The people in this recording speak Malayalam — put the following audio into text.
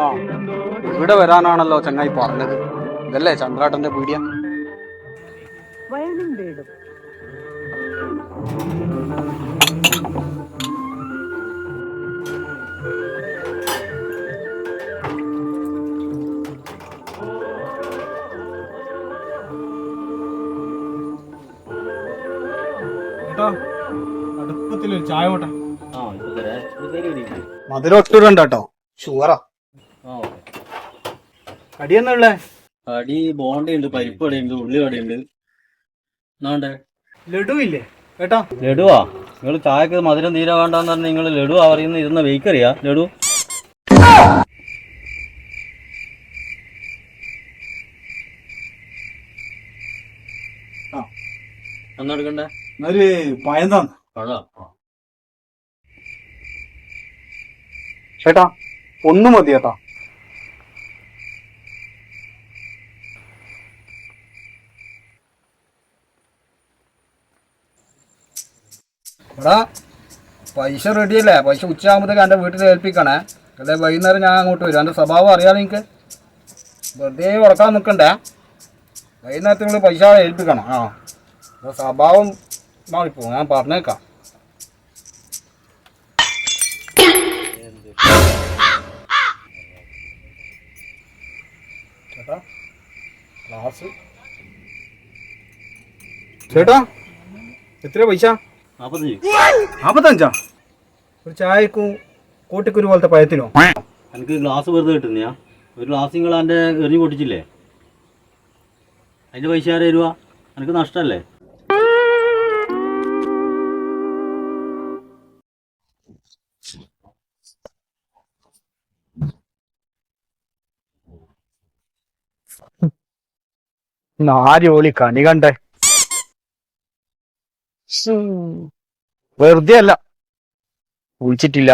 ആ ഇവിടെ വരാനാണല്ലോ ചങ്ങായി പറഞ്ഞത്. ഇതല്ലേ ചന്ദ്രാട്ടന്റെ പീടിയ? വയലും വീടും. അടുപ്പത്തിലൊരു ചായ പോട്ടെ. മധുരം ഒട്ടിടണ്ട കേട്ടോ, ഷുഗറാ. കടി എന്നുള്ളേ? കടി ബോണ്ടയുണ്ട്, പരിപ്പ് വടയുണ്ട്, ഉള്ളി വടയുണ്ട്. എന്നാണ്ടേ ലഡു ഇല്ലേ കേട്ടോ? ലഡുവാ? നിങ്ങൾ ചായക്ക് മധുരം തീരെ വേണ്ടെന്ന് പറഞ്ഞാൽ നിങ്ങൾ ലഡുവാ പറയുന്ന ഇരുന്ന വെയ്ക്കറിയാ ലഡു? എന്നെടുക്കണ്ടേ? ഒരു പഴം തന്നെ പഴം. ചേട്ടാ, ഒന്ന് മതി ചേട്ടാ. എടാ, പൈസ റെഡിയല്ലേ? പൈസ ഉച്ചയാകുമ്പോഴത്തേക്ക് എൻ്റെ വീട്ടിൽ ഏൽപ്പിക്കണേ. അല്ലെ വൈകുന്നേരം ഞാൻ അങ്ങോട്ട് വരും. എൻ്റെ സ്വഭാവം അറിയാലോ എനിക്ക്. വെറുതെ ഉറക്കാൻ നിൽക്കണ്ടേ. വൈകുന്നേരത്തിനുള്ളിൽ പൈസ ഏൽപ്പിക്കണം. ആ, സ്വഭാവം മാറിപ്പോ, ഞാൻ പറഞ്ഞേക്കാം. ചേട്ടാ, ക്ലാസ്. ചേട്ടാ, എത്ര പൈസ? 45. ഒരു ചായക്കും കൂട്ടിക്കുരു പോലത്തെ പഴത്തിനോ? എനിക്ക് ഗ്ലാസ് വെറുതെ കിട്ടുന്നയാ? ഒരു ഗ്ലാസ് നിങ്ങൾ എൻ്റെ എറിഞ്ഞു പൊട്ടിച്ചില്ലേ? അതിൻ്റെ പൈസ ആരെ തരുക? എനിക്ക് നഷ്ടമല്ലേ? നാല് കണി കണ്ടേ. വെറുതെ അല്ല, വിളിച്ചിട്ടില്ല.